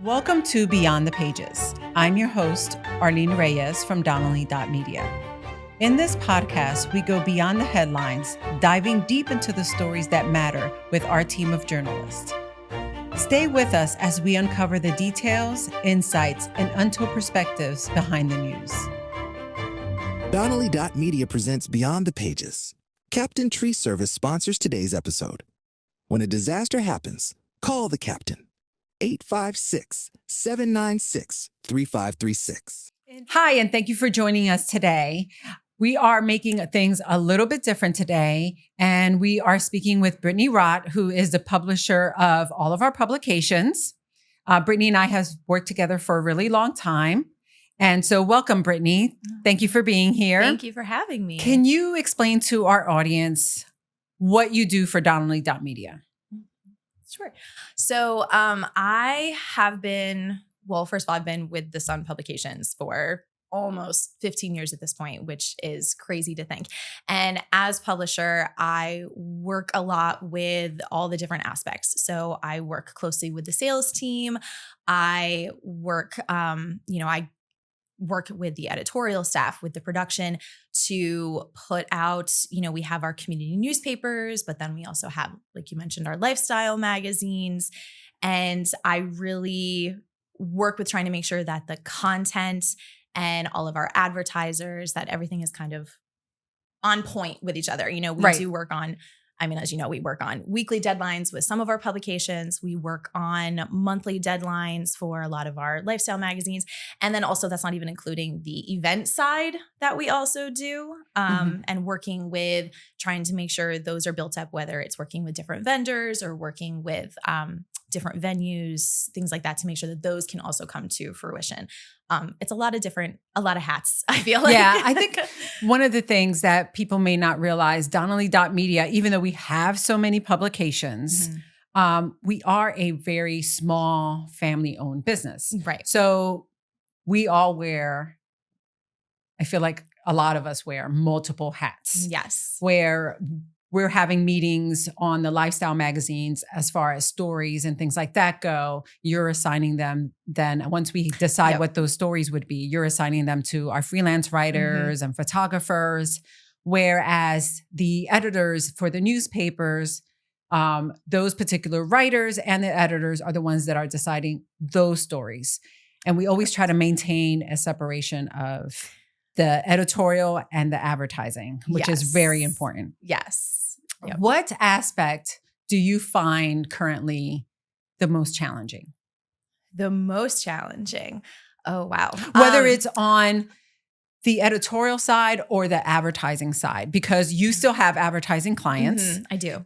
Welcome to Beyond the Pages. I'm your host, Arlene Reyes from Donnelly.Media. In this podcast, we go beyond the headlines, diving deep into the stories that matter with our team of journalists. Stay with us as we uncover the details, insights, and untold perspectives behind the news. Donnelly.Media presents Beyond the Pages. Captain Tree Service sponsors today's episode. When a disaster happens, call the captain. 856-796-3536. Hi, and thank you for joining us today. We are making things a little bit different today, and we are speaking with Brittany Rought, who is the publisher of all of our publications. Brittany and I have worked together for a really long time. And so welcome, Brittany. Thank you for being here. Thank you for having me. Can you explain to our audience what you do for Donnelly.Media? Sure. So I have been, first of all, I've been with the Sun Publications for almost 15 years at this point, which is crazy to think. And as publisher, I work a lot with all the different aspects. So I work closely with the sales team. I work, I work with the editorial staff, with the production to put out, we have our community newspapers, but then we also have, like you mentioned, our lifestyle magazines. And I really work with trying to make sure that the content and all of our advertisers, that everything is kind of on point with each other. We do work on, as you know, we work on weekly deadlines with some of our publications. We work on monthly deadlines for a lot of our lifestyle magazines. And then also that's not even including the event side that we also do, and working with trying to make sure those are built up, whether it's working with different vendors or working with different venues, things like that, to make sure that those can also come to fruition. It's a lot of hats, I feel like. Yeah, I think one of the things that people may not realize, Donnelly.Media, even though we have so many publications, we are a very small family-owned business. Right. So we all wear, I feel like a lot of us wear multiple hats. Yes. Where we're having meetings on the lifestyle magazines as far as stories and things like that go. You're assigning them then, once we decide what those stories would be, you're assigning them to our freelance writers and photographers. Whereas the editors for the newspapers, those particular writers and the editors are the ones that are deciding those stories. And we always try to maintain a separation of the editorial and the advertising, which is very important. Yes. Yep. What aspect do you find currently the most challenging? The most challenging? Oh, wow. Whether it's on the editorial side or the advertising side, because you still have advertising clients. I do.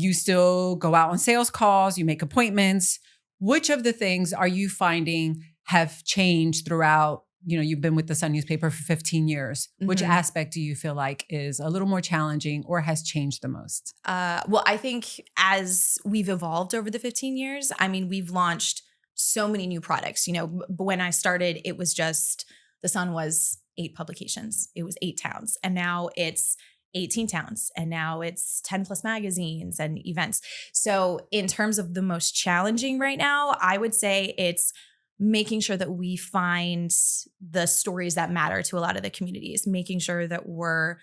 You still go out on sales calls, you make appointments. Which of the things are you finding have changed throughout? You've been with the Sun newspaper for 15 years. Which aspect do you feel like is a little more challenging or has changed the most? I think as we've evolved over the 15 years, we've launched so many new products. When I started, it was just, the Sun was 8 publications. It was 8 towns. And now it's 18 towns. And now it's 10 plus magazines and events. So in terms of the most challenging right now, I would say it's making sure that we find the stories that matter to a lot of the communities, making sure that we're,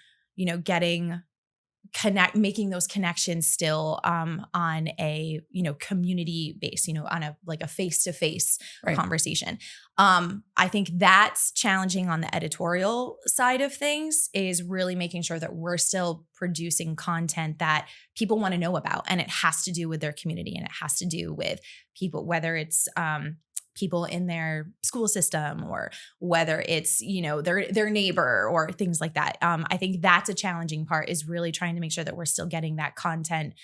making those connections still on a, community base, on a face-to-face conversation. I think that's challenging on the editorial side of things, is really making sure that we're still producing content that people want to know about. And it has to do with their community, and it has to do with people, whether it's, people in their school system, or whether it's, their neighbor or things like that. I think that's a challenging part, is really trying to make sure that we're still getting that content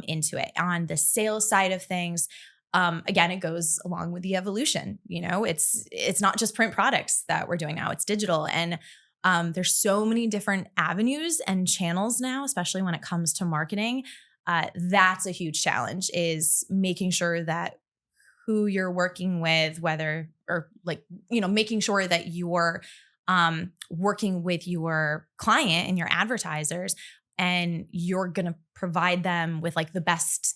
into it. On the sales side of things, again, it goes along with the evolution. It's not just print products that we're doing now, it's digital. And there's so many different avenues and channels now, especially when it comes to marketing. That's a huge challenge, is making sure that who you're working with, making sure that you're working with your client and your advertisers, and you're going to provide them with the best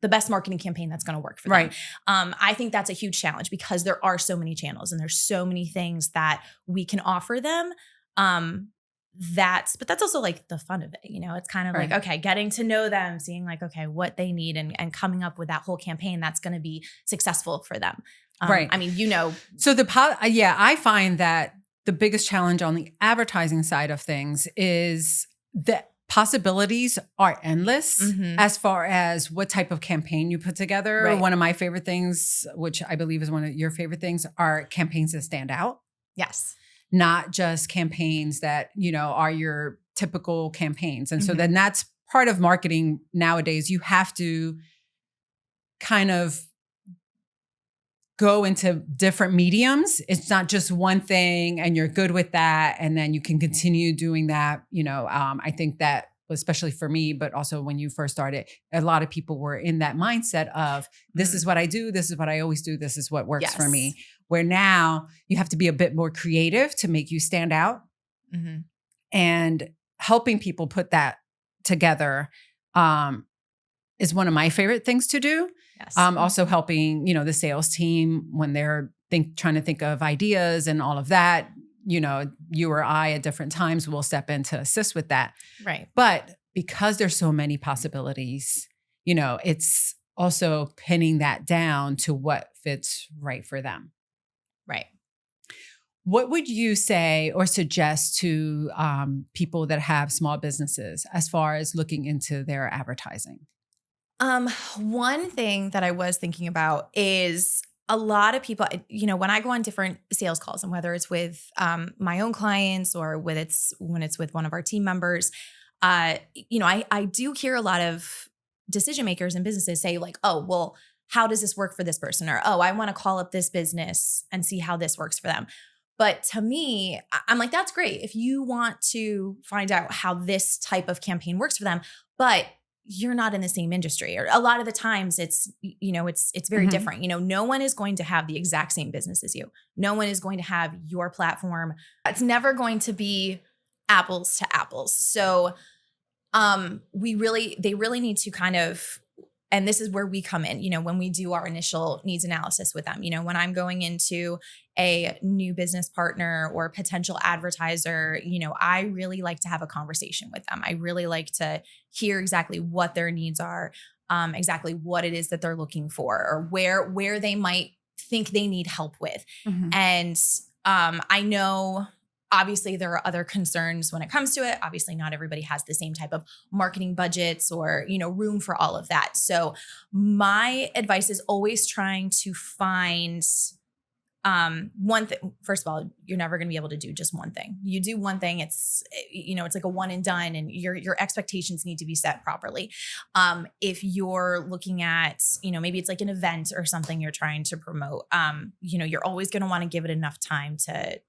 the best marketing campaign that's going to work for them. Right. I think that's a huge challenge because there are so many channels and there's so many things that we can offer them. But that's also like the fun of it. It's kind of Right. like, okay, getting to know them, seeing like, okay, what they need and coming up with that whole campaign that's going to be successful for them. Right. I mean, So I find that the biggest challenge on the advertising side of things is that possibilities are endless as far as what type of campaign you put together. Right. One of my favorite things, which I believe is one of your favorite things, are campaigns that stand out. Yes. Not just campaigns that, are your typical campaigns. And so then that's part of marketing nowadays. You have to kind of go into different mediums. It's not just one thing and you're good with that. And then you can continue doing that. I think that, especially for me, but also when you first started, a lot of people were in that mindset of this is what I do. This is what I always do. This is what works for me. Where now you have to be a bit more creative to make you stand out, and helping people put that together is one of my favorite things to do. Yes. Also helping, the sales team when they're trying to think of ideas and all of that. You or I at different times will step in to assist with that. Right. But because there's so many possibilities, it's also pinning that down to what fits right for them. Right. What would you say or suggest to people that have small businesses as far as looking into their advertising? One thing that I was thinking about is a lot of people, when I go on different sales calls, and whether it's with my own clients or when it's with one of our team members, I do hear a lot of decision makers and businesses say like, oh, well, how does this work for this person? Or, oh, I want to call up this business and see how this works for them. But to me, I'm like, that's great if you want to find out how this type of campaign works for them, but you're not in the same industry. Or a lot of the times it's very different. No one is going to have the exact same business as you. No one is going to have your platform. It's never going to be apples to apples. So they really need to kind of, and this is where we come in, when we do our initial needs analysis with them, when I'm going into a new business partner or potential advertiser, I really like to have a conversation with them. I really like to hear exactly what their needs are, exactly what it is that they're looking for, or where they might think they need help with. And I know obviously there are other concerns when it comes to it. Obviously not everybody has the same type of marketing budgets or, room for all of that. So my advice is always trying to find one thing. First of all, you're never going to be able to do just one thing. You do one thing, it's like a one and done, and your expectations need to be set properly. If you're looking at, maybe it's like an event or something you're trying to promote, you're always going to want to give it enough time to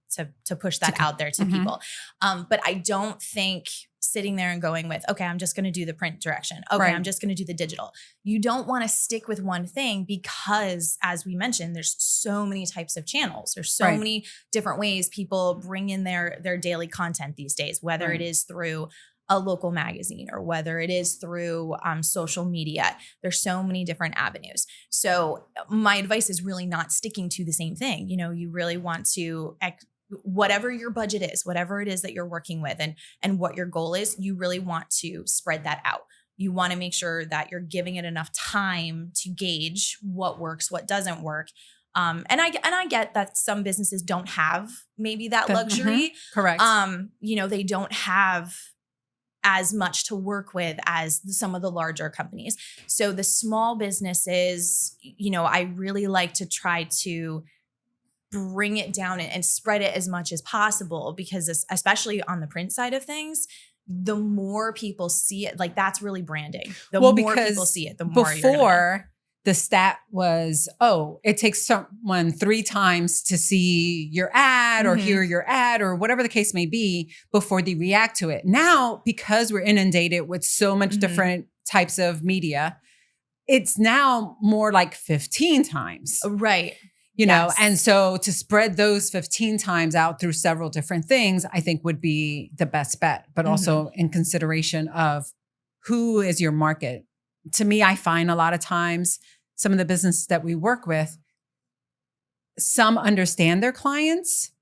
push that out there to people. But I don't think sitting there and going with, okay, I'm just going to do the print direction. Okay, right. I'm just going to do the digital. You don't want to stick with one thing because, as we mentioned, there's so many types of channels. There's so many different ways people bring in their daily content these days, whether it is through a local magazine or whether it is through social media. There's so many different avenues. So my advice is really not sticking to the same thing. You really want to whatever your budget is, whatever it is that you're working with and what your goal is, you really want to spread that out. You want to make sure that you're giving it enough time to gauge what works, what doesn't work. And I get that some businesses don't have maybe that luxury. Correct. They don't have as much to work with as some of the larger companies. So the small businesses, I really like to try to bring it down and spread it as much as possible, because especially on the print side of things, the more people see it, like that's really branding. The more people see it, the more before the stat was, it takes someone 3 times to see your ad or hear your ad or whatever the case may be before they react to it. Now, because we're inundated with so much different types of media, it's now more like 15 times. Right. And so to spread those 15 times out through several different things, I think would be the best bet, but also in consideration of who is your market to me, I find a lot of times some of the businesses that we work with, some understand their clients,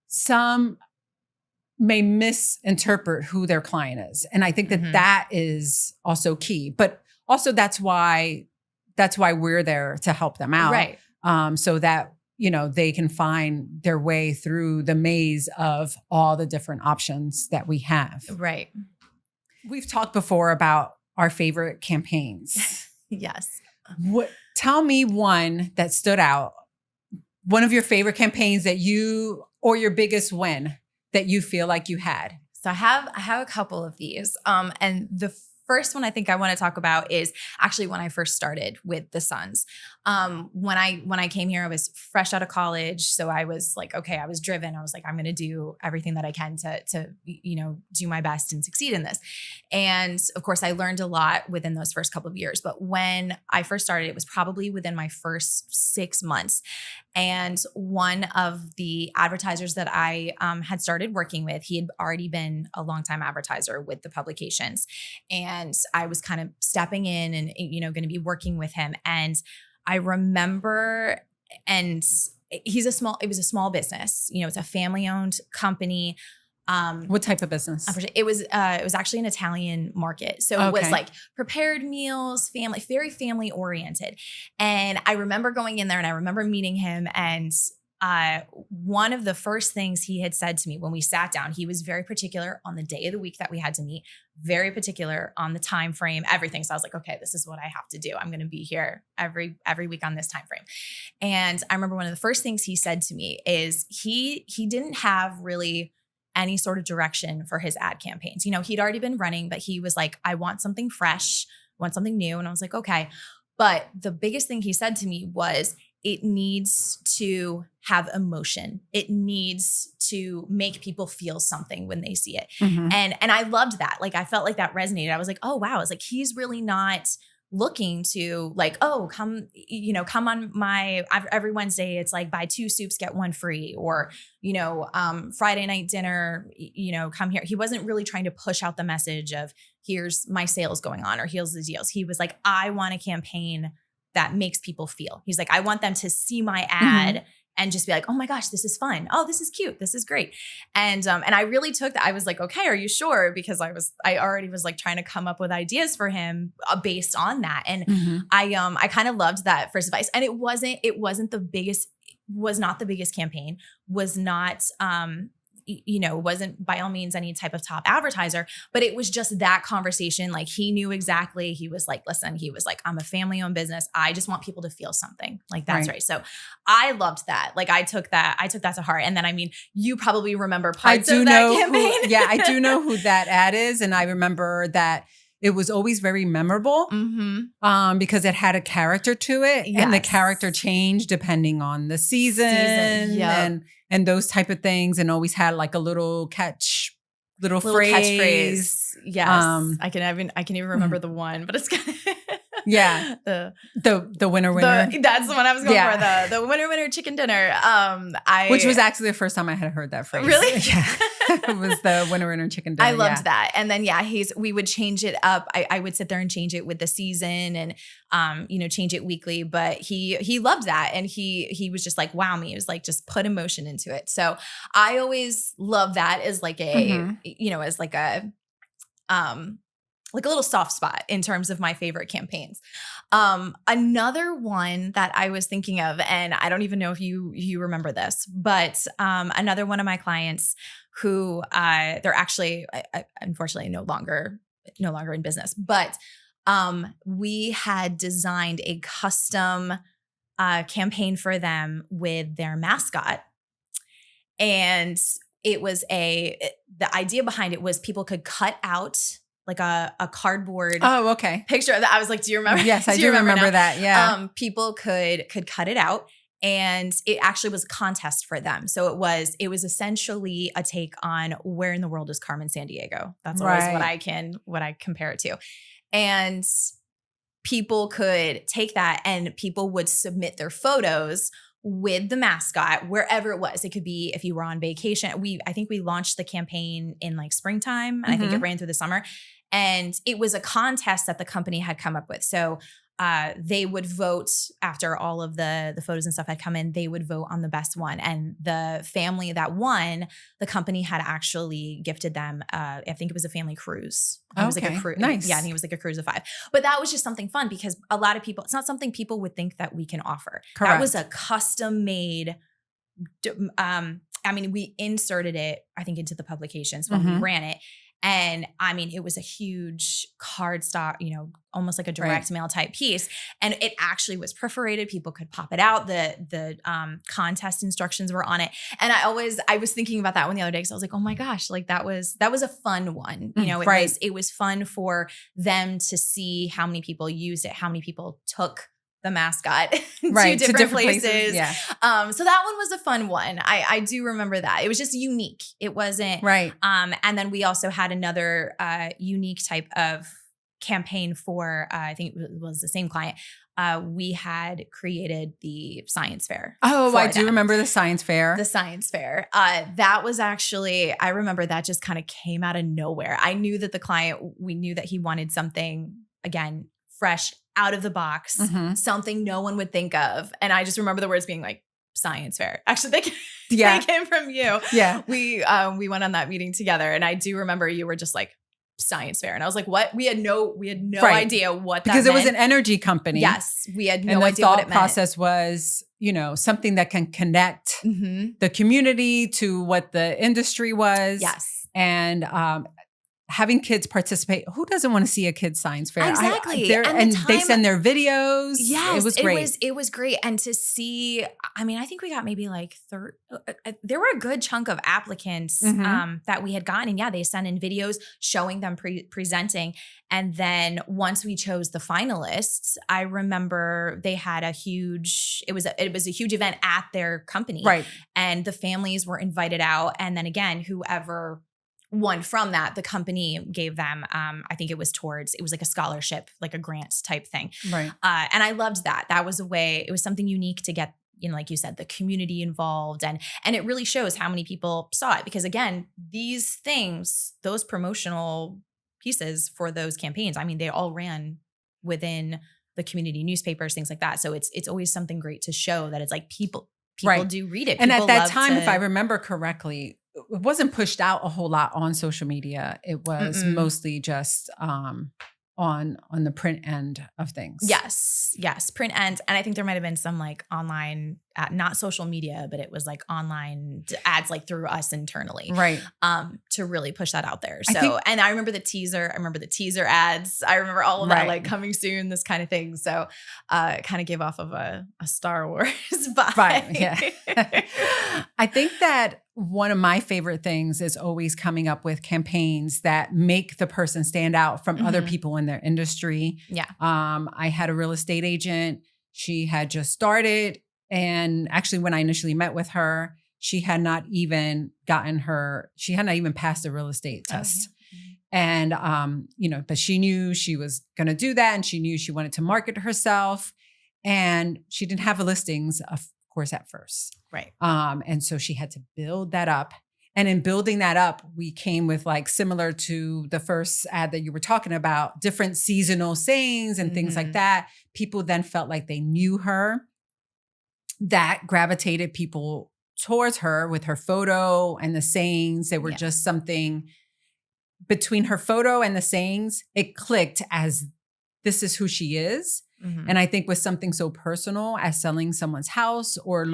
some may misinterpret who their client is. And I think that that is also key. But also that's why we're there to help them out. Right. So that, they can find their way through the maze of all the different options that we have. Right. We've talked before about our favorite campaigns. Yes. Tell me one that stood out, one of your favorite campaigns that or your biggest win that you feel like you had. So I have a couple of these. And the first one I think I want to talk about is actually when I first started with the Suns. When I came here, I was fresh out of college. So I was like, okay, I was driven. I was like, I'm going to do everything that I can to do my best and succeed in this. And of course, I learned a lot within those first couple of years. But when I first started, it was probably within my first 6 months. And one of the advertisers that I had started working with, he had already been a longtime advertiser with the publications. And I was kind of stepping in and, going to be working with him. And I remember, and it was a small business, it's a family owned company. What type of business? It was actually an Italian market. So it was like prepared meals, very family oriented. And I remember going in there and I remember meeting him, and one of the first things he had said to me when we sat down, he was very particular on the day of the week that we had to meet, very particular on the time frame, everything. So I was like, okay, this is what I have to do. I'm going to be here every week on this time frame. And I remember one of the first things he said to me is he didn't have really any sort of direction for his ad campaigns. He'd already been running, but he was like, I want something fresh, I want something new. And I was like, okay. But the biggest thing he said to me was, it needs to have emotion. It needs to make people feel something when they see it. Mm-hmm. And I loved that. Like, I felt like that resonated. I was like, oh, wow. It's like, he's really not looking to like, oh, come on every Wednesday, it's like buy 2 soups, get 1 free, or, Friday night dinner, come here. He wasn't really trying to push out the message of here's my sales going on or here's the deals. He was like, I want a campaign that makes people feel. He's like, I want them to see my ad and just be like, oh my gosh, this is fun. Oh, this is cute. This is great. And I really took that. I was like, okay, are you sure? Because I already was like trying to come up with ideas for him based on that. And I kind of loved that first advice. And it wasn't the biggest, was not the biggest campaign, was not, wasn't by all means any type of top advertiser, but it was just that conversation. Like, he knew exactly, he was like, listen, he was like, I'm a family owned business. I just want people to feel something. Like, that's right. So I loved that. Like, I took that to heart. And then, you probably remember parts of that campaign. I do know who that ad is. And I remember that it was always very memorable because it had a character to it. Yes. And the character changed depending on the season. Yep. And those type of things, and always had like a little catchphrase. Yes. I can even remember the one, but it's yeah. The winner. That's the one I was going for. The winner chicken dinner. Which was actually the first time I had heard that phrase. Really? Yeah. It was the winner chicken dinner. I loved that. And then we would change it up. I would sit there and change it with the season and change it weekly. But he loved that. And he was just like, wow me. It was like, just put emotion into it. So I always love that as like a, as like a little soft spot in terms of my favorite campaigns. Another one that I was thinking of, and I don't even know if you remember this, but another one of my clients who they're actually unfortunately no longer in business, but we had designed a custom campaign for them with their mascot. And it was the idea behind it was people could cut out like a cardboard picture that I was like, do you remember? Yes, I do remember that. Yeah. People could cut it out, and it actually was a contest for them. So it was essentially a take on where in the world is Carmen Sandiego. That's always what I compare it to. And people could take that and people would submit their photos with the mascot wherever it was. It could be if you were on vacation. I think we launched the campaign in like springtime, and I think it ran through the summer. And it was a contest that the company had come up with. So they would vote after all of the photos and stuff had come in. They would vote on the best one, and the family that won, the company had actually gifted them. I think it was a family cruise. It was like a cruise. Nice. Yeah, I think it was like a cruise of 5. But that was just something fun because a lot of people. It's not something people would think that we can offer. Correct. That was a custom made. I mean, we inserted it, I think, into the publications when we ran it. And I mean, it was a huge cardstock, almost like a direct mail type piece. And it actually was perforated. People could pop it out. The contest instructions were on it. And I was thinking about that one the other day because I was like, oh my gosh, like that was a fun one. It was fun for them to see how many people used it, how many people took the mascot to different places. Yeah. So that one was a fun one. I do remember that. It was just unique. It wasn't right. And then we also had another unique type of campaign for I think it was the same client. We had created the science fair. Oh, I do remember the science fair. The science fair. That was actually, I remember that just kind of came out of nowhere. I knew that the client, we knew that he wanted something, again, fresh, out of the box, something no one would think of. And I just remember the words being like science fair. Actually, they came from you. Yeah. We went on that meeting together, and I do remember you were just like science fair. And I was like, what? We had no idea what that because meant. It was an energy company. Yes. We had no and idea what it meant. The thought process was, something that can connect the community to what the industry was. Yes. And, having kids participate. Who doesn't want to see a kid's science fair? Exactly. They send their videos. Yes. It was great. It was great. And to see, I mean, I think we got maybe like there were a good chunk of applicants that we had gotten. And yeah, they sent in videos showing them presenting. And then once we chose the finalists, I remember they had it was a huge event at their company. Right. And the families were invited out. And then again, whoever won from that, the company gave them, I think it was like a scholarship, like a grant type thing. Right. And I loved that. That was it was something unique to get, like you said, the community involved. And it really shows how many people saw it. Because again, these things, those promotional pieces for those campaigns, I mean, they all ran within the community newspapers, things like that. So it's always something great to show that it's like people do read it. And people at that time, if I remember correctly, it wasn't pushed out a whole lot on social media. It was mostly just on the print end of things. Yes, print end. And I think there might have been some like online, not social media, but it was like online ads like through us internally. Right. To really push that out there. So, and I remember the teaser. I remember the teaser ads. I remember all of that, like coming soon, this kind of thing. So it kind of gave off of a Star Wars vibe. Right. Yeah. I think that one of my favorite things is always coming up with campaigns that make the person stand out from other people in their industry. Yeah. I had a real estate agent. She had just started. And actually, when I initially met with her, she had not even passed the real estate test. Oh, yeah. And, but she knew she was going to do that. And she knew she wanted to market herself. And she didn't have listings, of course, at first. Right. And so she had to build that up. And in building that up, we came with like similar to the first ad that you were talking about, different seasonal sayings and things like that. People then felt like they knew her. That gravitated people towards her with her photo and the sayings. They were just something between her photo and the sayings. It clicked as this is who she is. And I think with something so personal as selling someone's house or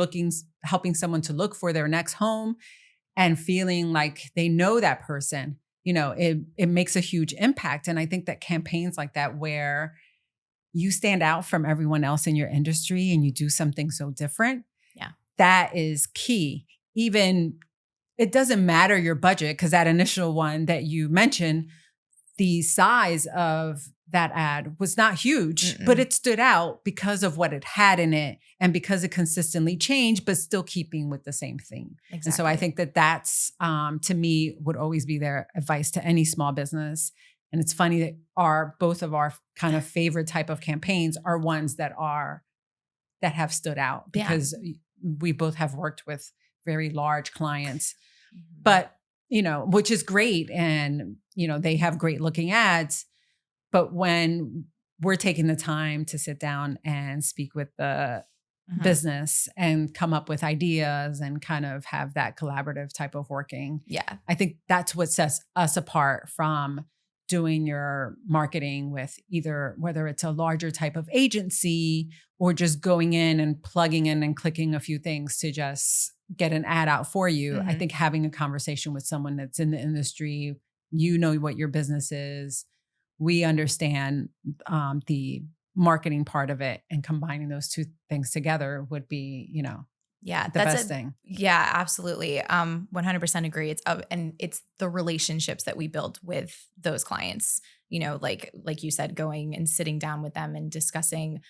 helping someone to look for their next home and feeling like they know that person, it makes a huge impact. And I think that campaigns like that, where you stand out from everyone else in your industry and you do something so different, that is key. Even it doesn't matter your budget, because that initial one that you mentioned, the size of that ad was not huge, but it stood out because of what it had in it and because it consistently changed, but still keeping with the same theme. Exactly. And so I think that that's, to me, would always be their advice to any small business. And it's funny that both of our kind of favorite type of campaigns are ones that have stood out because we both have worked with very large clients. But which is great. And, they have great looking ads. But when we're taking the time to sit down and speak with the business and come up with ideas and kind of have that collaborative type of working. Yeah. I think that's what sets us apart from doing your marketing with either whether it's a larger type of agency or just going in and plugging in and clicking a few things to just get an ad out for you. I think having a conversation with someone that's in the industry, what your business is, we understand the marketing part of it, and combining those two things together would be, the best thing. Yeah, absolutely. 100% agree. It's the relationships that we build with those clients, like you said, going and sitting down with them and discussing,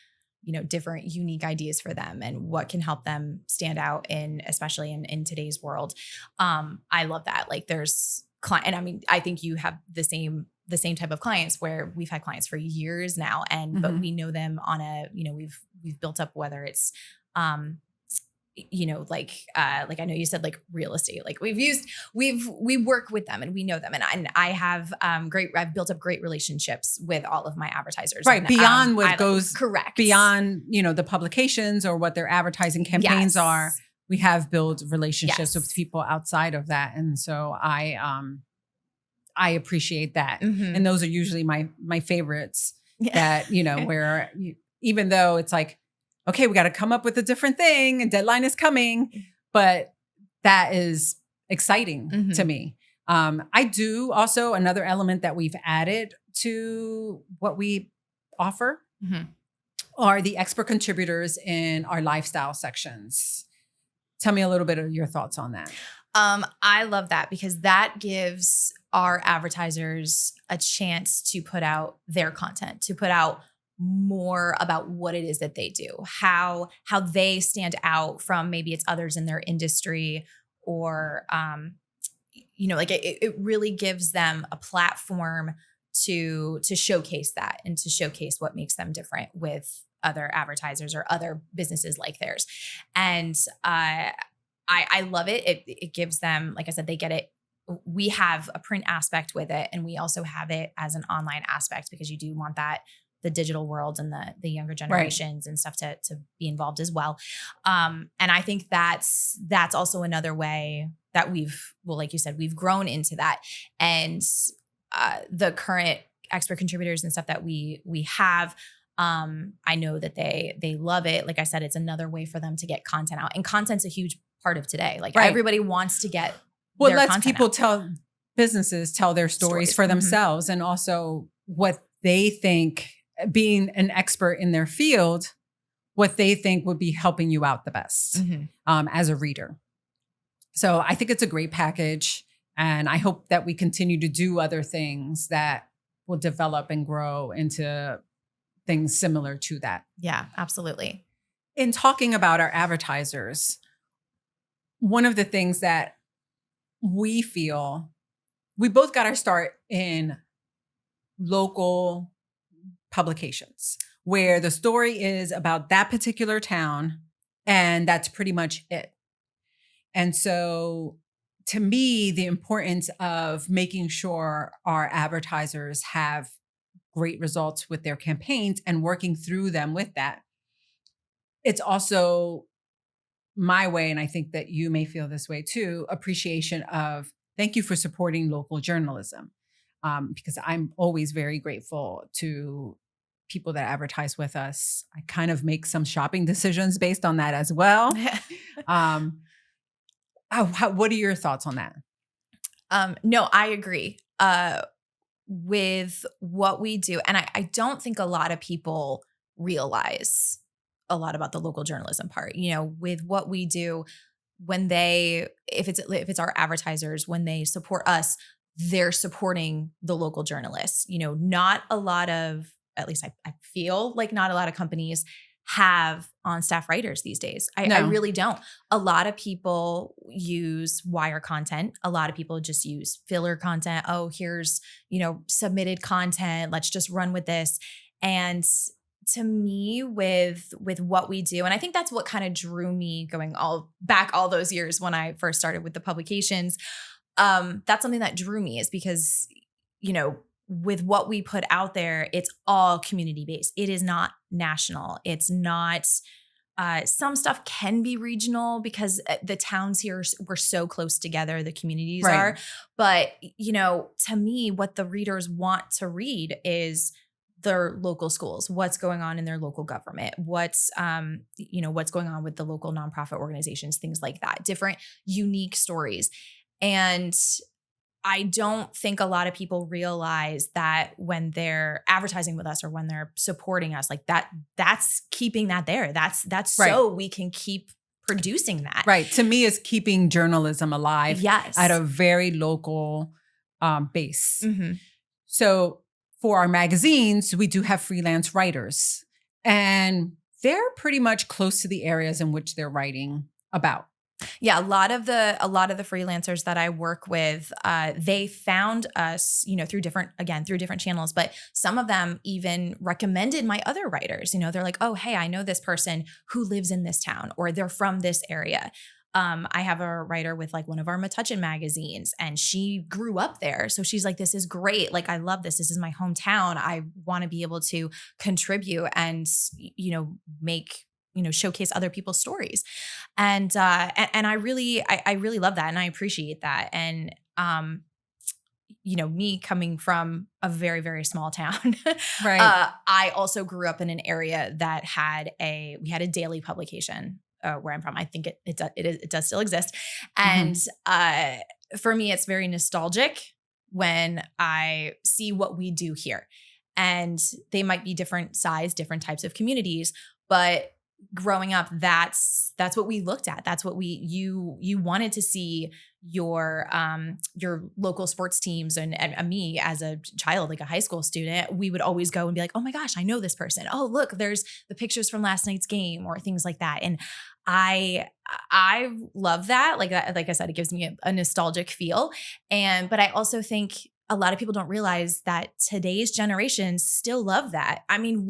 different unique ideas for them and what can help them stand out especially in today's world. I love that. Like there's and I mean, I think you have the same type of clients where we've had clients for years now, but we know them on we've built up, whether it's, like I know you said like real estate, like we work with them and we know them. And I have, I've built up great relationships with all of my advertisers. Right. And, beyond what goes correct. Beyond, the publications or what their advertising campaigns are. We have built relationships with people outside of that. And so I appreciate that. And those are usually my favorites that, where even though it's like, okay, we got to come up with a different thing and deadline is coming, but that is exciting to me. I do also, another element that we've added to what we offer are the expert contributors in our lifestyle sections. Tell me a little bit of your thoughts on that. I love that because that gives our advertisers a chance to put out their content, to put out more about what it is that they do, how they stand out from maybe it's others in their industry, or like it really gives them a platform to showcase that and to showcase what makes them different with other advertisers or other businesses like theirs. And I love it. It gives them, like I said, they get it. We have a print aspect with it, and we also have it as an online aspect because you do want the digital world and the younger generations and stuff to be involved as well. And I think that's also another way that like you said, we've grown into that. And the current expert contributors and stuff that we have, I know that they love it. Like I said, it's another way for them to get content out, and content's a huge part of today. Like everybody wants to get their lets content people out. Businesses tell their stories for themselves, and also what they think, being an expert in their field, what they think would be helping you out the best as a reader. So I think it's a great package, and I hope that we continue to do other things that will develop and grow into things similar to that. Yeah, absolutely. In talking about our advertisers, one of the things that we feel, we both got our start in local publications where the story is about that particular town, and that's pretty much it. And so to me, the importance of making sure our advertisers have great results with their campaigns and working through them with that. It's also my way, and I think that you may feel this way too, appreciation of thank you for supporting local journalism. Because I'm always very grateful to people that advertise with us. I kind of make some shopping decisions based on that as well. What are your thoughts on that? No, I agree with what we do. And I don't think a lot of people realize a lot about the local journalism part, with what we do. When if it's our advertisers, when they support us, they're supporting the local journalists. Not a lot of, at least I feel like not a lot of companies have on-staff writers these days. I really don't. A lot of people use wire content. A lot of people just use filler content. Oh, here's, submitted content. Let's just run with this. And to me, with what we do, and I think that's what kind of drew me going all those years when I first started with the publications, that's something that drew me, is because, with what we put out there, it's all community based. It is not national. It's not, some stuff can be regional because the towns here, we're so close together, the communities are. But, to me, what the readers want to read is their local schools, what's going on in their local government, what's going on with the local nonprofit organizations, things like that, different unique stories. And I don't think a lot of people realize that when they're advertising with us or when they're supporting us, like that's keeping that there. That's so we can keep producing that. Right. To me, it's keeping journalism alive. Yes. At a very local base. Mm-hmm. So for our magazines, we do have freelance writers, and they're pretty much close to the areas in which they're writing about. Yeah, a lot of the freelancers that I work with, they found us, through different channels. But some of them even recommended my other writers. They're like, "Oh, hey, I know this person who lives in this town, or they're from this area." I have a writer with like one of our Metuchen magazines, and she grew up there. So she's like, "This is great. Like, I love this. This is my hometown. I want to be able to contribute and, make, showcase other people's stories." And I really love that. And I appreciate that. And, me coming from a very, very small town, Right. I also grew up in an area that we had a daily publication. Where I'm from, I think it does still exist, and for me, it's very nostalgic when I see what we do here, and they might be different size, different types of communities, but growing up, that's what we looked at. That's what you wanted to see your local sports teams, and me as a child, like a high school student, we would always go and be like, "Oh my gosh, I know this person. Oh, look, there's the pictures from last night's game," or things like that. And I love that. Like I said, it gives me a nostalgic feel. But I also think a lot of people don't realize that today's generation still love that. I mean,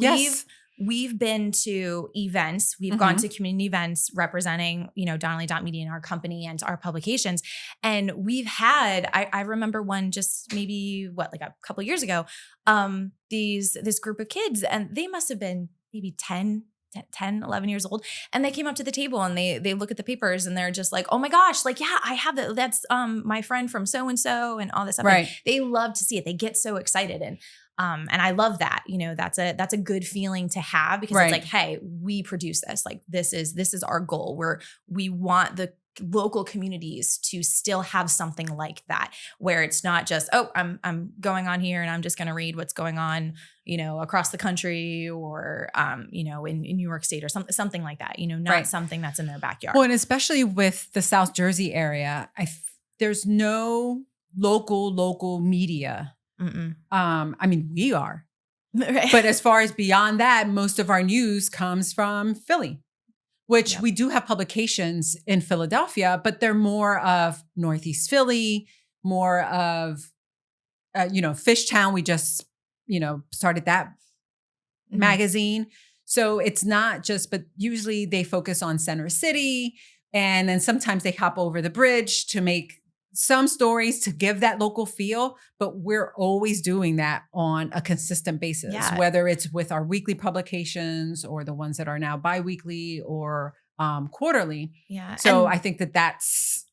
we've been to events, we've gone to community events representing, Donnelly.Media and our company and our publications. And we've had, I remember one just maybe like a couple of years ago, this group of kids, and they must have been maybe 10, 11 years old. And they came up to the table and they look at the papers and they're just like, "Oh my gosh, like, yeah, I have that. That's my friend from so-and-so and all this stuff." Right. And they love to see it. They get so excited. And I love that, that's a good feeling to have, because it's like, hey, we produce this. Like, this is our goal, we want the local communities to still have something like that, where it's not just, "Oh, I'm going on here and I'm just going to read what's going on, across the country, or, in New York State, or something like that, not something that's in their backyard." Well, and especially with the South Jersey area, there's no local media. I mean, we are, but as far as beyond that, most of our news comes from Philly, which we do have publications in Philadelphia, but they're more of Northeast Philly, more of, Fishtown. We just, started that magazine. So it's not just, but usually they focus on Center City. And then sometimes they hop over the bridge to make some stories to give that local feel, but we're always doing that on a consistent basis, whether it's with our weekly publications or the ones that are now biweekly or quarterly. Yeah. So I think that's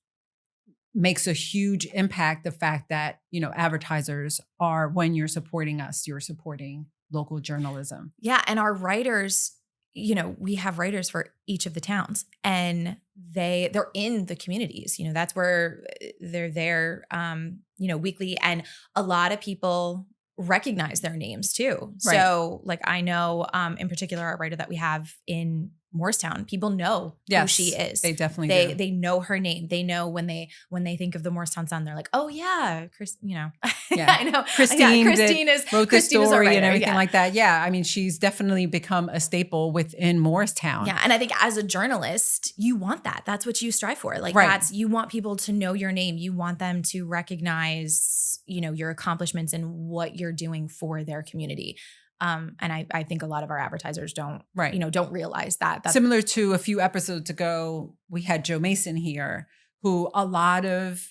makes a huge impact. The fact that, advertisers are, when you're supporting us, you're supporting local journalism. Yeah. And our writers, we have writers for each of the towns, and they're in the communities, that's where they're there, weekly. And a lot of people recognize their names too. Right. So like, I know, in particular, our writer that we have in Morristown, people know who she is. They definitely do. They know her name. They know when they think of the Morristown Sun, they're like, "Oh yeah, Chris," Yeah. I know. Christine wrote the story and everything yeah. like that. Yeah. I mean, she's definitely become a staple within Morristown. Yeah. And I think as a journalist, you want that. That's what you strive for. Like, you want people to know your name. You want them to recognize, your accomplishments and what you're doing for their community. And I think a lot of our advertisers don't realize that. That's similar to a few episodes ago, we had Joe Mason here, who a lot of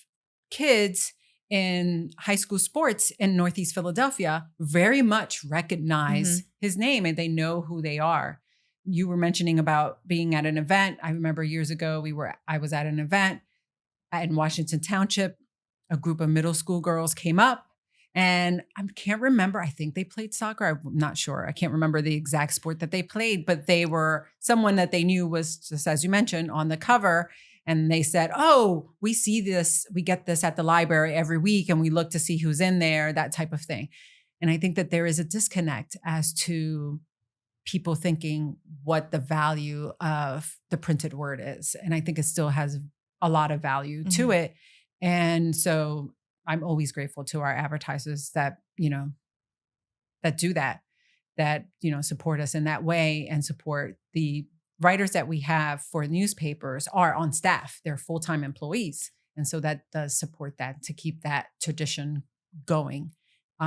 kids in high school sports in Northeast Philadelphia very much recognize his name and they know who they are. You were mentioning about being at an event. I remember years ago, I was at an event in Washington Township. A group of middle school girls came up and I can't remember. I think they played soccer. I'm not sure. I can't remember the exact sport that they played, but they were someone that they knew was, just as you mentioned, on the cover. And they said, oh, we see this, we get this at the library every week and we look to see who's in there, that type of thing. And I think that there is a disconnect as to people thinking what the value of the printed word is. And I think it still has a lot of value to it. And so I'm always grateful to our advertisers that, that do that, support us in that way and support the writers that we have for newspapers are on staff. They're full-time employees. And so that does support that to keep that tradition going.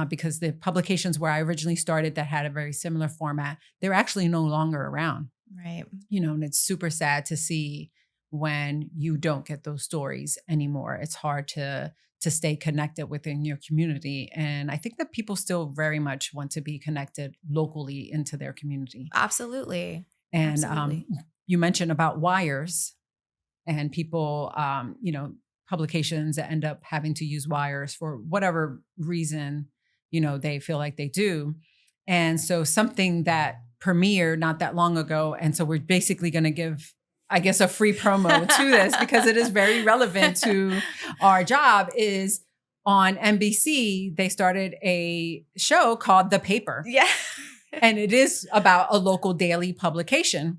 Because the publications where I originally started that had a very similar format, they're actually no longer around. Right. And it's super sad to see when you don't get those stories anymore. It's hard to stay connected within your community. And I think that people still very much want to be connected locally into their community. Absolutely. And Absolutely. You mentioned about wires and people, publications that end up having to use wires for whatever reason, they feel like they do. And so something that premiered not that long ago. And so we're basically going to give, I guess, a free promo to this because it is very relevant to our job is on NBC. They started a show called The Paper. Yeah. And it is about a local daily publication.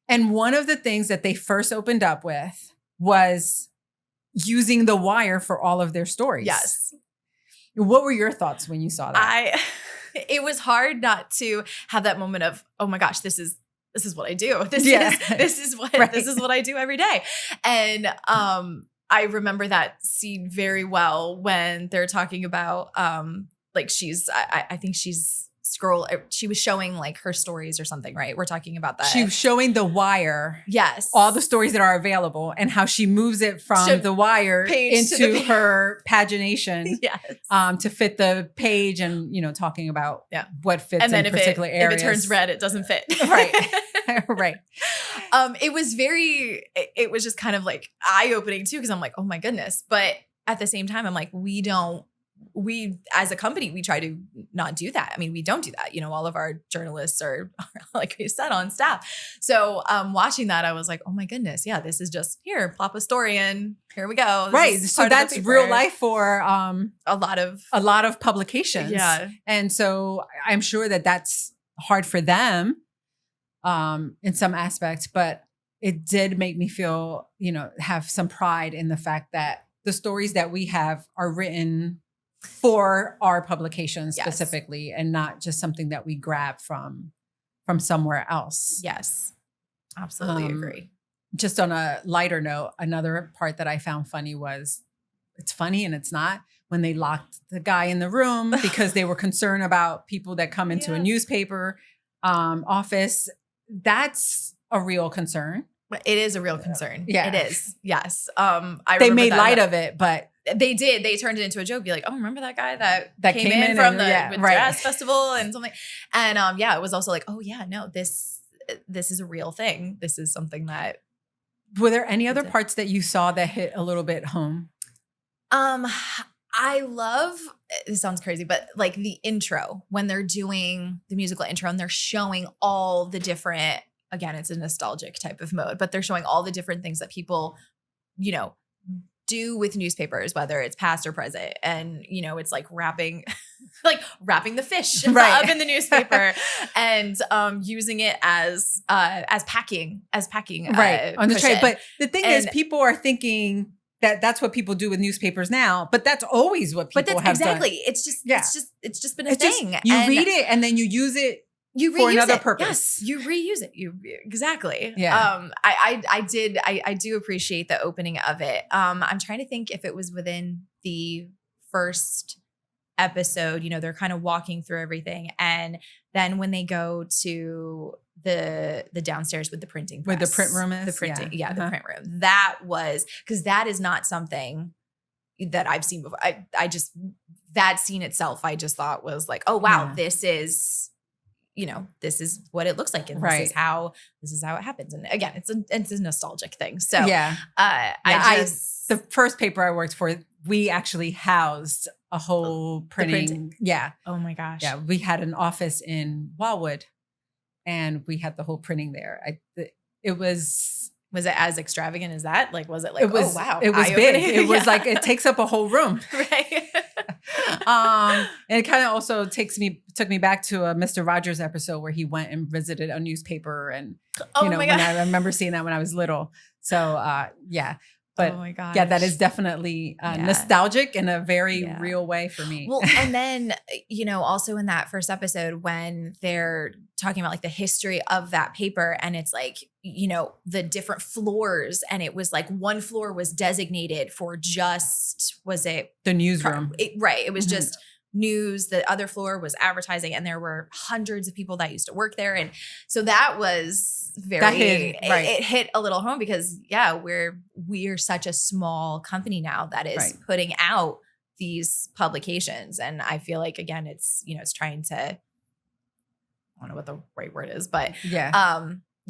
And one of the things that they first opened up with was using the wire for all of their stories. Yes. What were your thoughts when you saw that? It was hard not to have that moment of, oh my gosh, this is what I do. This is what I do every day. And I remember that scene very well when they're talking about I think she was showing like her stories or something, right? We're talking about that. She was showing the wire. Yes. All the stories that are available and how she moves it from the wire into her pagination. Yes. To fit the page and, talking about what fits in particular areas. If it turns red, it doesn't fit. Right. Right. It was just kind of like eye-opening too, because I'm like, oh my goodness. But at the same time, I'm like, we as a company, we try to not do that. I mean, we don't do that. All of our journalists are like we said, on staff. So watching that, I was like, oh my goodness. Yeah, this is just here, plop a story in. Here we go. Right. So that's real life for a lot of publications. Yeah. And so I'm sure that that's hard for them in some aspects, but it did make me feel, have some pride in the fact that the stories that we have are written for our publications specifically and not just something that we grab from somewhere else. Yes, absolutely agree. Just on a lighter note, another part that I found funny was, it's funny and it's not, when they locked the guy in the room because they were concerned about people that come into a newspaper office. That's a real concern. It is a real concern. Yeah. It is. Yes. They made light of it, but they did. They turned it into a joke. Be like, oh, remember that guy that came in from the jazz festival and something. And it was also like, oh yeah, no, this is a real thing. This is something that. Were there any other parts that you saw that hit a little bit home? I love, this sounds crazy, but like the intro, when they're doing the musical intro and they're showing all the different, again, it's a nostalgic type of mode, but they're showing all the different things that people, do with newspapers, whether it's past or present. And, it's like wrapping the fish up in the newspaper and using it as packing right on the tray. But the thing is, people are thinking that's what people do with newspapers now, but that's always what people have done. It's just been a thing. You read it and then you use it. You for another it. purpose. Yes, you reuse it. Exactly. Yeah. I do appreciate the opening of it. I'm trying to think if it was within the first episode, they're kind of walking through everything. And then when they go to the downstairs with the printing press, where the print room is, the print room. That was, because that is not something, that I've seen before. I just, that scene itself, I just thought was like, oh wow, Yeah. this is, this is what it looks like, and Right. this is how it happens. And again, it's a nostalgic thing. So Yeah. The first paper I worked for, we actually housed a whole printing. Yeah. Oh my gosh. Yeah. We had an office in Wildwood and we had the whole printing there. It was as extravagant as that? Like, was it like, oh wow, it was eye-opening? big. It was like, it takes up a whole room. Right. And it kind of also took me back to a Mr. Rogers episode where he went and visited a newspaper, and Oh my God. when I remember seeing that when I was little. So yeah. But oh my gosh. yeah, that is definitely nostalgic in a very real way for me. Well, and then, also in that first episode when they're talking about like the history of that paper, and it's like, the different floors, and it was like one floor was designated for just, was it the newsroom? Right. It was just news. The other floor was advertising, and there were hundreds of people that used to work there. And so that was it hit a little home, because we're such a small company now that is putting out these publications. And I feel like, again, it's, it's trying to, I don't know what the right word is, but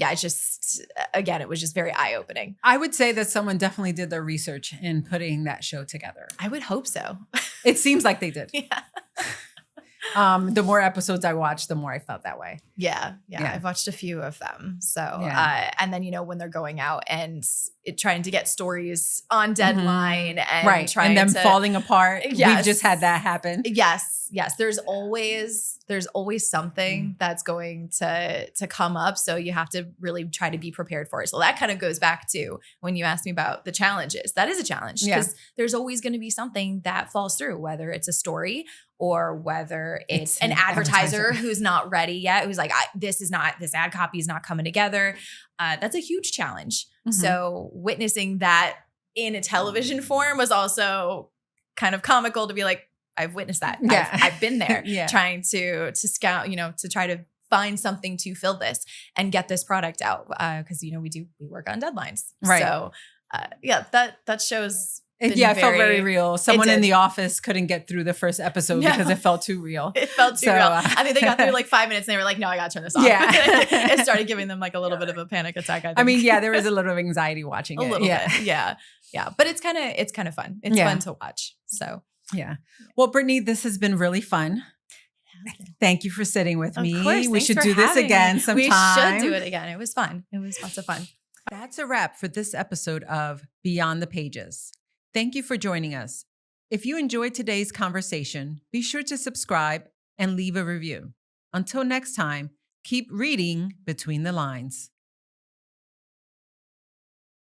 it's just, again, it was just very eye-opening. I would say that someone definitely did their research in putting that show together. I would hope so. It seems like they did. Yeah. The more episodes I watched, the more I felt that way. Yeah. I've watched a few of them. So, and then, when they're going out and trying to get stories on deadline and trying and them to, falling apart. Yes. We've just had that happen. Yes. There's always something that's going to come up. So you have to really try to be prepared for it. So that kind of goes back to when you asked me about the challenges. That is a challenge, because there's always going to be something that falls through, whether it's a story or whether it's an advertiser who's not ready yet, who's like, this ad copy is not coming together. That's a huge challenge. So witnessing that in a television form was also kind of comical, to be like, I've witnessed that. Yeah. I've been there trying to scout, to try to find something to fill this and get this product out. Cause we work on deadlines. Right. So that shows. It felt very real. Someone in the office couldn't get through the first episode because it felt too real. It felt too real. I think they got through like 5 minutes and they were like, no, I got to turn this off. Yeah. It started giving them like a little bit of a panic attack. I think. There was a little anxiety watching it. A little bit. Yeah. But it's kind of fun. It's fun to watch. So. Yeah. Well, Brittany, this has been really fun. Thank you for sitting with me. Of course. We should do this again sometime. We should do it again. It was fun. It was lots of fun. That's a wrap for this episode of Beyond the Pages. Thank you for joining us. If you enjoyed today's conversation, be sure to subscribe and leave a review. Until next time, keep reading between the lines.